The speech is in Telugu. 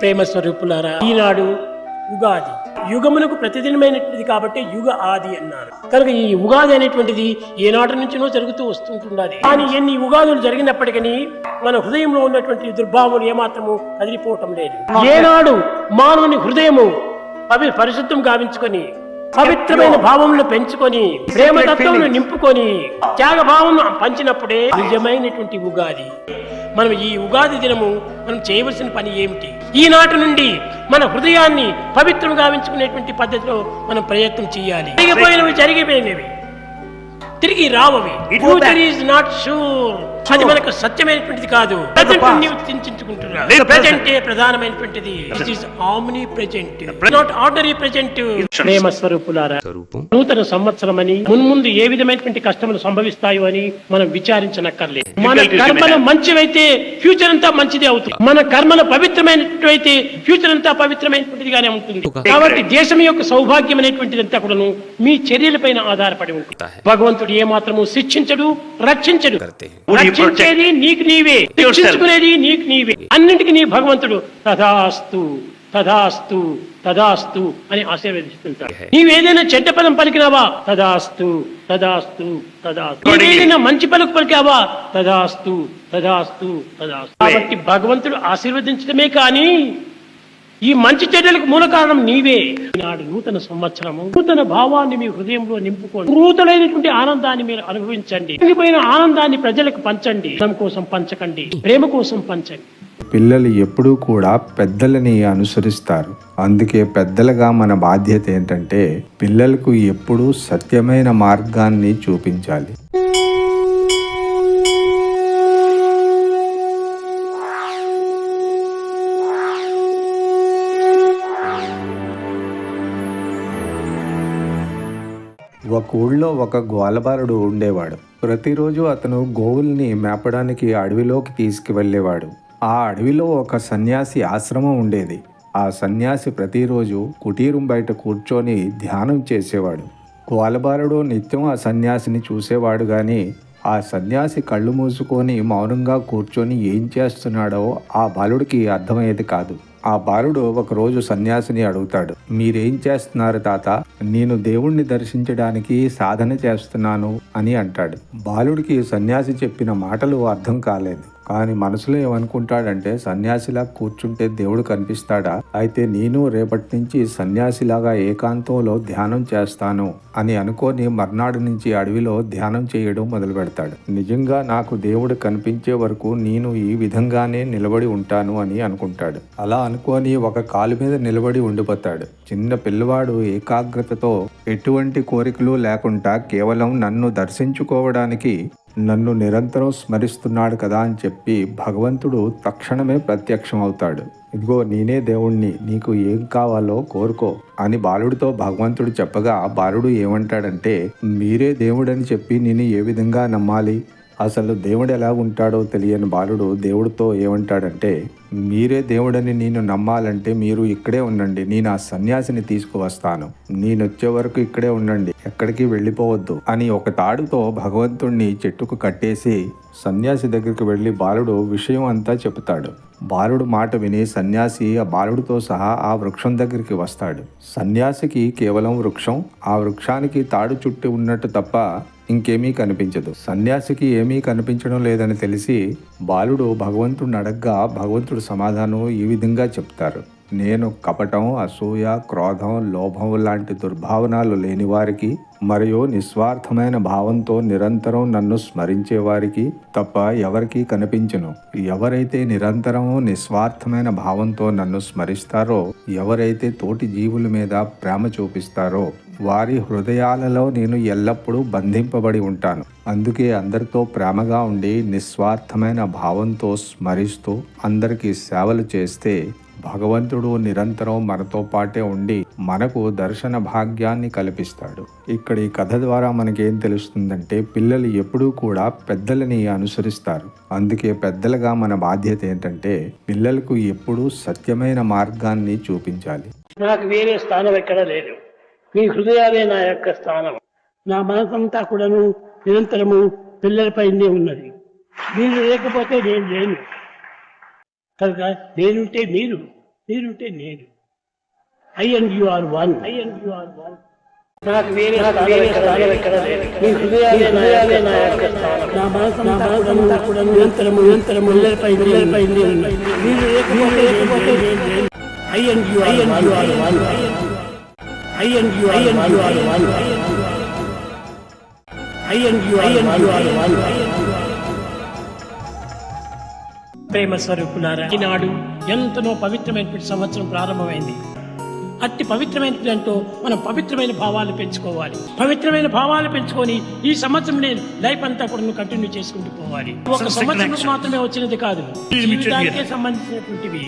ప్రేమ స్వరూపులారా, ఈనాడు ఉగాది యుగమునకు ప్రతిదినమైనటువంటిది కాబట్టి యుగ ఆది అన్నారు. కనుక ఈ ఉగాది అనేటువంటిది ఏనాటి నుంచినో జరుగుతూ వస్తుంటున్నది. కానీ ఎన్ని ఉగాదులు జరిగినప్పటికీ మన హృదయంలో ఉన్నటువంటి దుర్భావములు ఏమాత్రము కదిలిపోవటం లేదు. ఏనాడు మానవుని హృదయము పరిశుద్ధం గావించుకొని పవిత్రమైన భావములను పెంచుకొని ప్రేమతత్వమును నింపుకొని త్యాగ భావమును పంచినప్పుడే నిజమైనటువంటి ఉగాది. మనం ఈ ఉగాది దినము మనం చేయవలసిన పని ఏమిటి? ఈనాటి నుండి మన హృదయాన్ని పవిత్రం గావించుకునేటువంటి పద్ధతిలో మనం ప్రయత్నం చేయాలి. జరిగిపోయినవి తిరిగి రావవి. Future is not sure. అది మనకు సత్యమైనటువంటిది కాదు. ప్రజెంటే ప్రధానమైనటువంటిది. It is omnipresent, not ordinary present. ప్రేమ స్వరూపులారా, నూతన సంవత్సరం అని మున్ముందు ఏ విధమైనటువంటి కష్టములు సంభవిస్తాయో అని మనం విచారించనక్కర్లేదు. మన కర్మలు మంచివైతే ఫ్యూచర్ అంతా మంచిదే అవుతుంది. మన కర్మలు పవిత్రమైనటువంటి ఫ్యూచర్ అంతా పవిత్రమైనటువంటిదిగానే ఉంటుంది. కాబట్టి దేశం యొక్క సౌభాగ్యం అనేటువంటిదంతా కూడాను మీ చర్యలపైన ఆధారపడి ఉంటుంది. భగవంతుడు ఏ మాత్రము శిక్షించడు, రక్షించడు. రక్షించేది నీకు నీవే, శిక్షించుకునేది నీకు నీవే. అన్నింటికి నీ భగవంతుడు తథాస్తు తథాస్తు తథాస్తు అని ఆశీర్వదిస్తుంటాడు. నీవేదైనా చెడ్డ పదం పలికినావా, తథాస్తు తథాస్తు తథాస్తు. నీవేదైనా మంచి పలుకు పలికావా, తథాస్తు తథాస్తు తథాస్తు. కాబట్టి భగవంతుడు ఆశీర్వదించడమే కానీ ఈ మంచి చెడ్డలకు మూల కారణం నీవే. ఈనాడు నూతన సంవత్సరము, నూతన భావాన్ని మీ హృదయంలో నింపుకోండి. నూతనైనటువంటి ఆనందాన్ని మీరు అనుభవించండి. మిగిలిపోయిన ఆనందాన్ని ప్రజలకు పంచండి. ప్రేమ కోసం పంచకండి, ప్రేమ కోసం పంచండి. పిల్లలు ఎప్పుడూ కూడా పెద్దలని అనుసరిస్తారు. అందుకే పెద్దలుగా మన బాధ్యత ఏంటంటే పిల్లలకు ఎప్పుడూ సత్యమైన మార్గాన్ని చూపించాలి. ఒక ఊళ్ళో ఒక గోలబారుడు ఉండేవాడు. ప్రతిరోజు అతను గోవుల్ని మేపడానికి అడవిలోకి తీసుకువెళ్ళేవాడు. ఆ అడవిలో ఒక సన్యాసి ఆశ్రమం ఉండేది. ఆ సన్యాసి ప్రతిరోజు కుటీరం బయట కూర్చొని ధ్యానం చేసేవాడు. గోలబారుడు నిత్యం ఆ సన్యాసిని చూసేవాడు కానీ ఆ సన్యాసి కళ్ళు మూసుకొని మౌనంగా కూర్చొని ఏం చేస్తున్నాడో ఆ బాలుడికి అర్థమయ్యేది కాదు. ఆ బాలుడు ఒకరోజు సన్యాసిని అడుగుతాడు, మీరేం చేస్తున్నారు తాత? నేను దేవుణ్ణి దర్శించడానికి సాధన చేస్తున్నాను అని అంటాడు. బాలుడికి సన్యాసి చెప్పిన మాటలు అర్థం కాలేదు. కానీ మనసులో ఏమనుకుంటాడంటే, సన్యాసిలా కూర్చుంటే దేవుడు కనిపిస్తాడా? అయితే నేను రేపటి నుంచి సన్యాసిలాగా ఏకాంతంలో ధ్యానం చేస్తాను అని అనుకొని మర్నాడు నుంచి అడవిలో ధ్యానం చేయడం మొదలు పెడతాడు. నిజంగా నాకు దేవుడు కనిపించే వరకు నేను ఈ విధంగానే నిలబడి ఉంటాను అని అనుకుంటాడు. అలా అనుకొని ఒక కాలు మీద నిలబడి ఉండిపోతాడు. చిన్న పిల్లవాడు ఏకాగ్రతతో ఎటువంటి కోరికలు లేకుండా కేవలం నన్ను దర్శించుకోవడానికి నన్ను నిరంతరం స్మరిస్తున్నాడు కదా అని చెప్పి భగవంతుడు తక్షణమే ప్రత్యక్షం అవుతాడు. ఇదిగో నేనే దేవుణ్ణి, నీకు ఏం కావాలో కోరుకో అని బాలుడితో భగవంతుడు చెప్పగా బాలుడు ఏమంటాడంటే, మీరే దేవుడని చెప్పి నేను ఏ విధంగా నమ్మాలి? అసలు దేవుడు ఎలా ఉంటాడో తెలియని బాలుడు దేవుడితో ఏమంటాడంటే, మీరే దేవుడని నేను నమ్మాలంటే మీరు ఇక్కడే ఉండండి, నేను ఆ సన్యాసిని తీసుకువస్తాను, నేను వచ్చే వరకు ఇక్కడే ఉండండి, ఎక్కడికి వెళ్ళిపోవద్దు అని ఒక తాడుతో భగవంతుణ్ణి చెట్టుకు కట్టేసి సన్యాసి దగ్గరికి వెళ్ళి బాలుడు విషయం అంతా చెబుతాడు. బాలుడు మాట విని సన్యాసి ఆ బాలుడితో సహా ఆ వృక్షం దగ్గరికి వస్తాడు. సన్యాసికి కేవలం వృక్షం, ఆ వృక్షానికి తాడు చుట్టి ఉన్నట్టు తప్ప ఇంకేమీ కనిపించదు. సన్యాసికి ఏమీ కనిపించడం లేదని తెలిసి బాలుడు భగవంతుడిని అడగ్గా భగవంతుడు సమాధానం ఈ విధంగా చెప్తారు, నేను కపటం, అసూయ, క్రోధం, లోభం లాంటి దుర్భావనాలు లేని వారికి మరియు నిస్వార్థమైన భావంతో నిరంతరం నన్ను స్మరించే వారికి తప్ప ఎవరికీ కనిపించను. ఎవరైతే నిరంతరం నిస్వార్థమైన భావంతో నన్ను స్మరిస్తారో, ఎవరైతే తోటి జీవుల మీద ప్రేమ చూపిస్తారో వారి హృదయాలలో నేను ఎల్లప్పుడూ బంధింపబడి ఉంటాను. అందుకే అందరితో ప్రేమగా ఉండి నిస్వార్థమైన భావంతో స్మరిస్తూ అందరికీ సేవలు చేస్తే భగవంతుడు నిరంతరం మనతో పాటే ఉండి మనకు దర్శన భాగ్యాన్ని కల్పిస్తాడు. ఇక్కడ ఈ కథ ద్వారా మనకేం తెలుస్తుందంటే, పిల్లలు ఎప్పుడూ కూడా పెద్దలని అనుసరిస్తారు. అందుకే పెద్దలుగా మన బాధ్యత ఏంటంటే పిల్లలకు ఎప్పుడూ సత్యమైన మార్గాన్ని చూపించాలి. నాకు వేరే స్థానం ఎక్కడ లేదు, మీ హృదయాలే నా యొక్క స్థానం. నా మనసంతా కూడాను నిరంతరము పిల్లలపైనే ఉన్నది. మీరు లేకపోతే నేను లేను. కనుక నేనుంటే మీరు, మీరుంటే నేను. I and you are one. నాకు వేరే స్థానం ఎక్కడ లేదు. మీ హృదయాలే నా యొక్క స్థానం. నా మనసంతా కూడా నిరంతరము పిల్లలపై ఉన్నాయి. మీరు లేకపోతే I and you are one. I and you are one. I and you are one. ప్రేమ స్వరూపులారా, ఈనాడు ఎంతనో పవిత్రమైనటువంటి సంవత్సరం ప్రారంభమైంది. అట్టి పవిత్రమైన దాంట్లో మనం పవిత్రమైన భావాలు పెంచుకోవాలి. పవిత్రమైన భావాలు పెంచుకొని ఈ సంవత్సరం నేను లైఫ్ అంతా కూడా కంటిన్యూ చేసుకుంటూ పోవాలి. ఒక సంవత్సరం మాత్రమే వచ్చినది కాదు, జీవితానికే సంబంధించినటువంటివి.